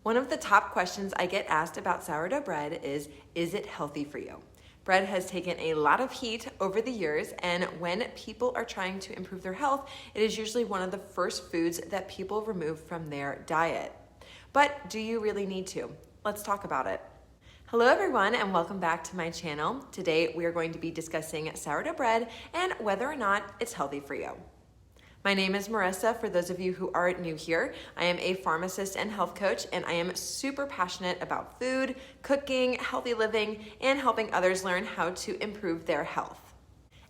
One of the top questions I get asked about sourdough bread is it healthy for you? Bread has taken a lot of heat over the years, and when people are trying to improve their health, it is usually one of the first foods that people remove from their diet. But do you really need to? Let's talk about it. Hello everyone, and welcome back to my channel. Today we are going to be discussing sourdough bread and whether or not it's healthy for you. My name is Marissa. For those of you who are new here, I am a pharmacist and health coach, and I am super passionate about food, cooking, healthy living, and helping others learn how to improve their health.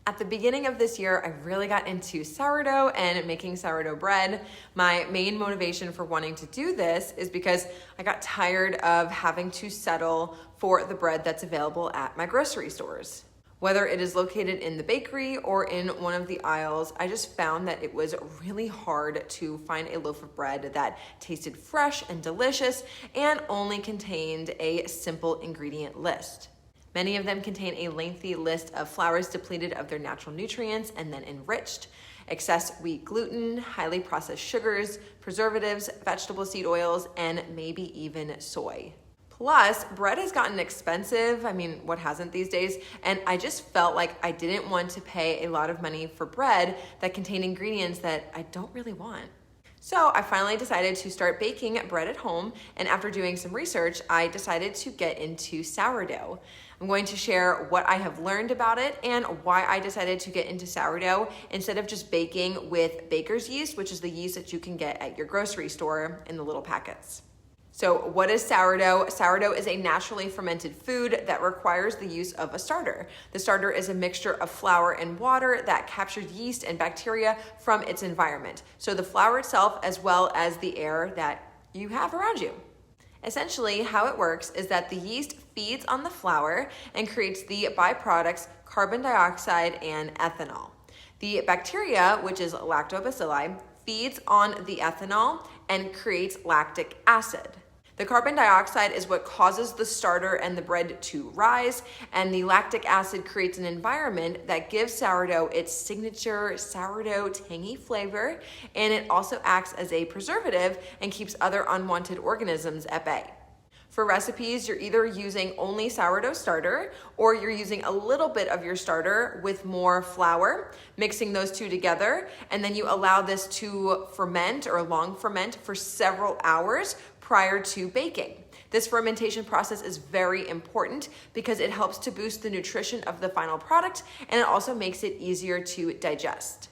At the beginning of this year, I really got into sourdough and making sourdough bread. My main motivation for wanting to do this is because I got tired of having to settle for the bread that's available at my grocery stores. Whether it is located in the bakery or in one of the aisles, I just found that it was really hard to find a loaf of bread that tasted fresh and delicious and only contained a simple ingredient list. Many of them contain a lengthy list of flours depleted of their natural nutrients and then enriched, excess wheat gluten, highly processed sugars, preservatives, vegetable seed oils, and maybe even soy. Plus, bread has gotten expensive. I mean, what hasn't these days? And I just felt like I didn't want to pay a lot of money for bread that contained ingredients that I don't really want. So I finally decided to start baking bread at home, and after doing some research, I decided to get into sourdough. I'm going to share what I have learned about it and why I decided to get into sourdough instead of just baking with baker's yeast, which is the yeast that you can get at your grocery store in the little packets. So what is sourdough? Sourdough is a naturally fermented food that requires the use of a starter. The starter is a mixture of flour and water that captures yeast and bacteria from its environment. So the flour itself, as well as the air that you have around you. Essentially, how it works is that the yeast feeds on the flour and creates the byproducts carbon dioxide and ethanol. The bacteria, which is lactobacilli, feeds on the ethanol and creates lactic acid. The carbon dioxide is what causes the starter and the bread to rise, and the lactic acid creates an environment that gives sourdough its signature sourdough tangy flavor, and it also acts as a preservative and keeps other unwanted organisms at bay. For recipes, you're either using only sourdough starter or you're using a little bit of your starter with more flour, mixing those two together, and then you allow this to ferment or long ferment for several hours prior to baking. This fermentation process is very important because it helps to boost the nutrition of the final product, and it also makes it easier to digest.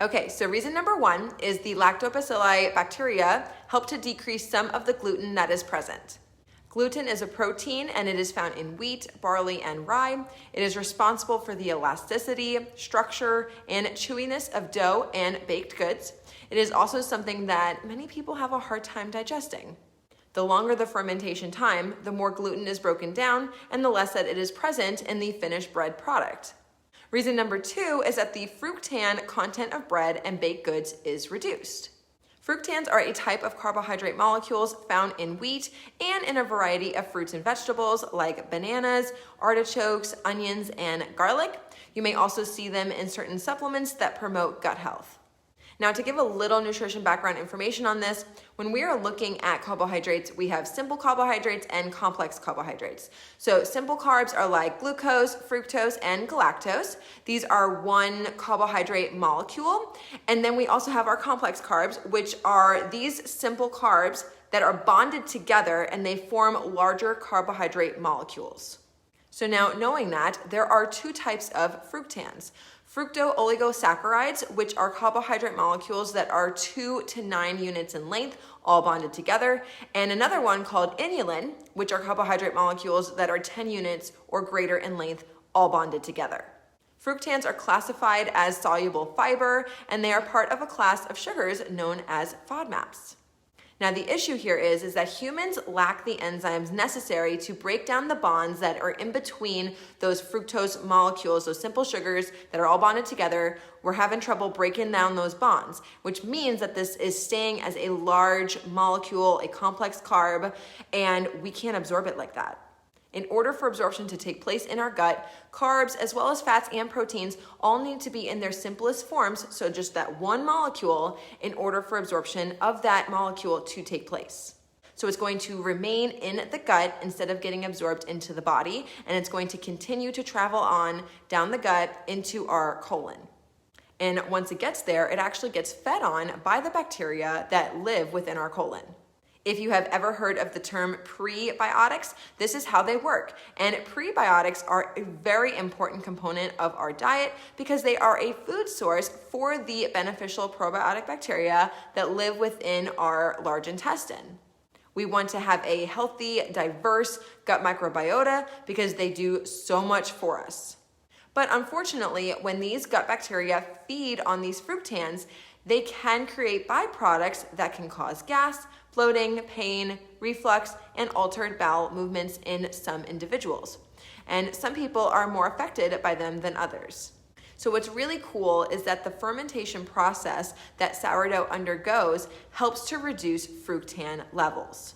Okay, so reason number one is the lactobacilli bacteria help to decrease some of the gluten that is present. Gluten is a protein, and it is found in wheat, barley, and rye. It is responsible for the elasticity, structure, and chewiness of dough and baked goods. It is also something that many people have a hard time digesting. The longer the fermentation time, the more gluten is broken down and the less that it is present in the finished bread product. Reason number two is that the fructan content of bread and baked goods is reduced. Fructans are a type of carbohydrate molecules found in wheat and in a variety of fruits and vegetables like bananas, artichokes, onions, and garlic. You may also see them in certain supplements that promote gut health. Now, to give a little nutrition background information on this, when we are looking at carbohydrates, we have simple carbohydrates and complex carbohydrates. So simple carbs are like glucose, fructose, and galactose. These are one carbohydrate molecule. And then we also have our complex carbs, which are these simple carbs that are bonded together and they form larger carbohydrate molecules. So now knowing that, there are two types of fructans. Fructooligosaccharides, which are carbohydrate molecules that are 2 to 9 units in length, all bonded together, and another one called inulin, which are carbohydrate molecules that are 10 units or greater in length, all bonded together. Fructans are classified as soluble fiber, and they are part of a class of sugars known as FODMAPs. Now, the issue here is that humans lack the enzymes necessary to break down the bonds that are in between those fructose molecules, those simple sugars that are all bonded together. We're having trouble breaking down those bonds, which means that this is staying as a large molecule, a complex carb, and we can't absorb it like that. In order for absorption to take place in our gut, carbs as well as fats and proteins all need to be in their simplest forms, so just that one molecule, in order for absorption of that molecule to take place. So it's going to remain in the gut instead of getting absorbed into the body, and it's going to continue to travel on down the gut into our colon. And once it gets there, it actually gets fed on by the bacteria that live within our colon. If you have ever heard of the term prebiotics, this is how they work. And prebiotics are a very important component of our diet because they are a food source for the beneficial probiotic bacteria that live within our large intestine. We want to have a healthy, diverse gut microbiota because they do so much for us. But unfortunately, when these gut bacteria feed on these fructans, they can create byproducts that can cause gas, bloating, pain, reflux, and altered bowel movements in some individuals. And some people are more affected by them than others. So what's really cool is that the fermentation process that sourdough undergoes helps to reduce fructan levels.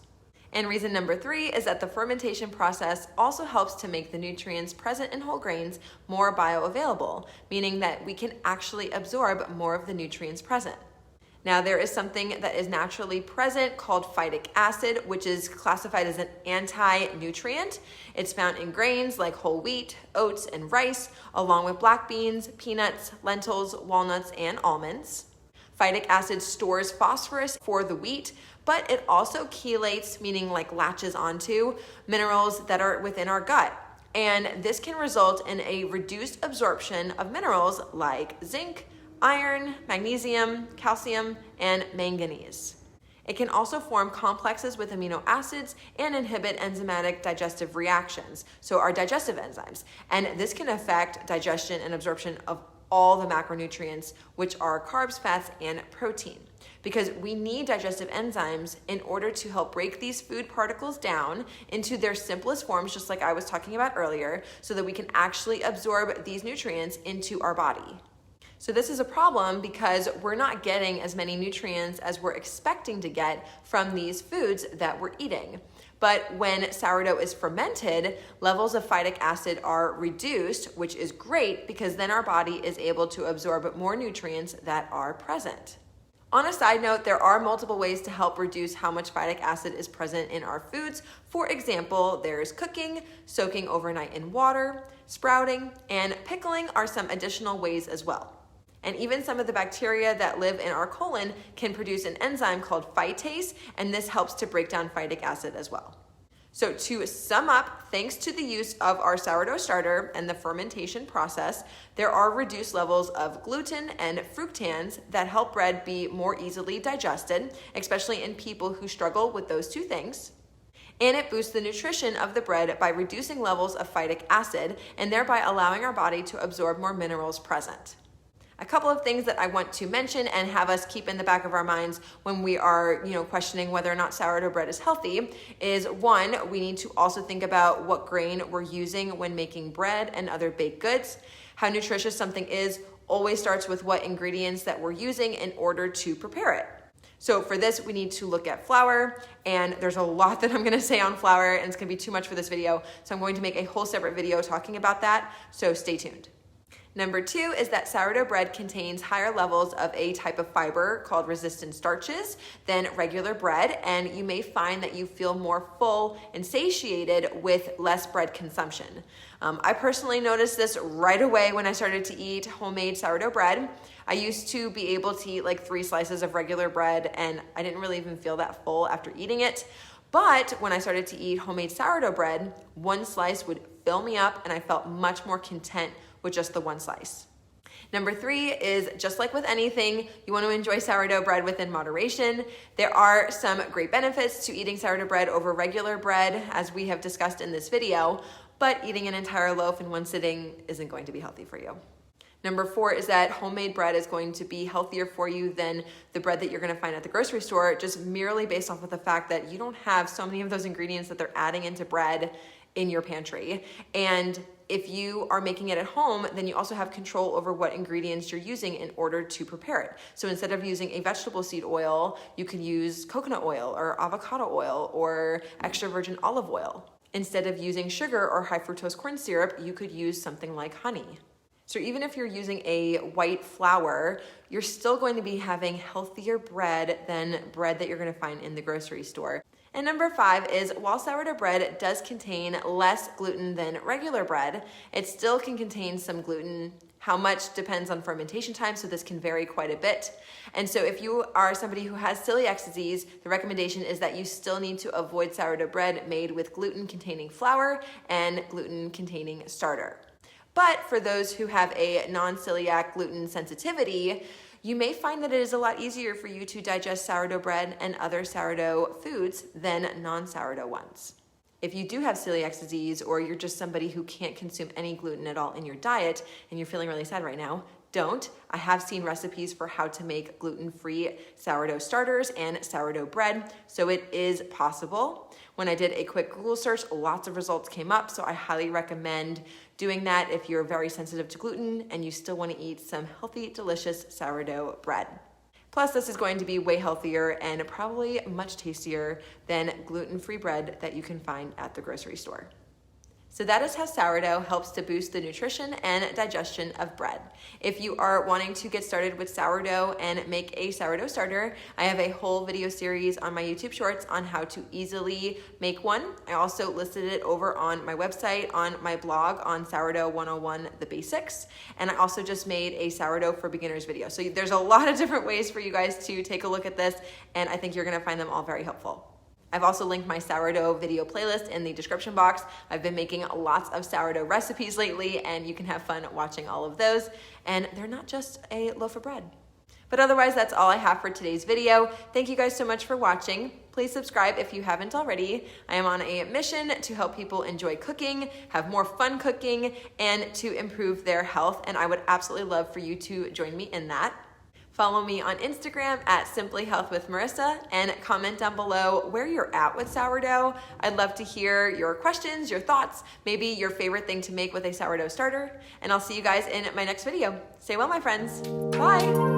And reason number 3 is that the fermentation process also helps to make the nutrients present in whole grains more bioavailable, meaning that we can actually absorb more of the nutrients present. Now, there is something that is naturally present called phytic acid, which is classified as an anti-nutrient. It's found in grains like whole wheat, oats, and rice, along with black beans, peanuts, lentils, walnuts, and almonds. Phytic acid stores phosphorus for the wheat, but it also chelates, meaning like latches onto, minerals that are within our gut. And this can result in a reduced absorption of minerals like zinc, iron, magnesium, calcium, and manganese. It can also form complexes with amino acids and inhibit enzymatic digestive reactions, so our digestive enzymes. And this can affect digestion and absorption of all the macronutrients, which are carbs, fats, and protein. Because we need digestive enzymes in order to help break these food particles down into their simplest forms, just like I was talking about earlier, so that we can actually absorb these nutrients into our body. So this is a problem because we're not getting as many nutrients as we're expecting to get from these foods that we're eating. But when sourdough is fermented, levels of phytic acid are reduced, which is great because then our body is able to absorb more nutrients that are present. On a side note, there are multiple ways to help reduce how much phytic acid is present in our foods. For example, there's cooking, soaking overnight in water, sprouting, and pickling are some additional ways as well. And even some of the bacteria that live in our colon can produce an enzyme called phytase, and this helps to break down phytic acid as well. So to sum up, thanks to the use of our sourdough starter and the fermentation process, there are reduced levels of gluten and fructans that help bread be more easily digested, especially in people who struggle with those two things. And it boosts the nutrition of the bread by reducing levels of phytic acid and thereby allowing our body to absorb more minerals present. A couple of things that I want to mention and have us keep in the back of our minds when we are, questioning whether or not sourdough bread is healthy is, one, we need to also think about what grain we're using when making bread and other baked goods. How nutritious something is always starts with what ingredients that we're using in order to prepare it. So for this, we need to look at flour, and there's a lot that I'm gonna say on flour, and it's gonna be too much for this video, so I'm going to make a whole separate video talking about that, so stay tuned. Number 2 is that sourdough bread contains higher levels of a type of fiber called resistant starches than regular bread, and you may find that you feel more full and satiated with less bread consumption. I personally noticed this right away when I started to eat homemade sourdough bread. I used to be able to eat like 3 slices of regular bread, and I didn't really even feel that full after eating it. But when I started to eat homemade sourdough bread, 1 slice would fill me up, and I felt much more content with just the 1 slice. Number 3 is, just like with anything, you want to enjoy sourdough bread within moderation. There are some great benefits to eating sourdough bread over regular bread, as we have discussed in this video, but eating an entire loaf in one sitting isn't going to be healthy for you. Number 4 is that homemade bread is going to be healthier for you than the bread that you're going to find at the grocery store, just merely based off of the fact that you don't have so many of those ingredients that they're adding into bread in your pantry. And if you are making it at home, then you also have control over what ingredients you're using in order to prepare it. So instead of using a vegetable seed oil, you can use coconut oil or avocado oil or extra virgin olive oil. Instead of using sugar or high fructose corn syrup, you could use something like honey. So even if you're using a white flour, you're still going to be having healthier bread than bread that you're going to find in the grocery store. And number 5 is while sourdough bread does contain less gluten than regular bread, it still can contain some gluten. How much depends on fermentation time, so this can vary quite a bit. And so if you are somebody who has celiac disease, the recommendation is that you still need to avoid sourdough bread made with gluten-containing flour and gluten-containing starter. But for those who have a non-celiac gluten sensitivity, you may find that it is a lot easier for you to digest sourdough bread and other sourdough foods than non-sourdough ones. If you do have celiac disease, or you're just somebody who can't consume any gluten at all in your diet and you're feeling really sad right now, don't. I have seen recipes for how to make gluten-free sourdough starters and sourdough bread, so it is possible. When I did a quick Google search, lots of results came up, so I highly recommend doing that if you're very sensitive to gluten and you still want to eat some healthy, delicious sourdough bread. Plus, this is going to be way healthier and probably much tastier than gluten-free bread that you can find at the grocery store. So that is how sourdough helps to boost the nutrition and digestion of bread. If you are wanting to get started with sourdough and make a sourdough starter, I have a whole video series on my YouTube shorts on how to easily make one. I also listed it over on my website, on my blog on Sourdough 101 The Basics. And I also just made a sourdough for beginners video. So there's a lot of different ways for you guys to take a look at this, and I think you're gonna find them all very helpful. I've also linked my sourdough video playlist in the description box. I've been making lots of sourdough recipes lately, and you can have fun watching all of those. And they're not just a loaf of bread. But otherwise, that's all I have for today's video. Thank you guys so much for watching. Please subscribe if you haven't already. I am on a mission to help people enjoy cooking, have more fun cooking, and to improve their health. And I would absolutely love for you to join me in that. Follow me on Instagram at Simply Health with Marissa, and comment down below where you're at with sourdough. I'd love to hear your questions, your thoughts, maybe your favorite thing to make with a sourdough starter. And I'll see you guys in my next video. Stay well, my friends. Bye.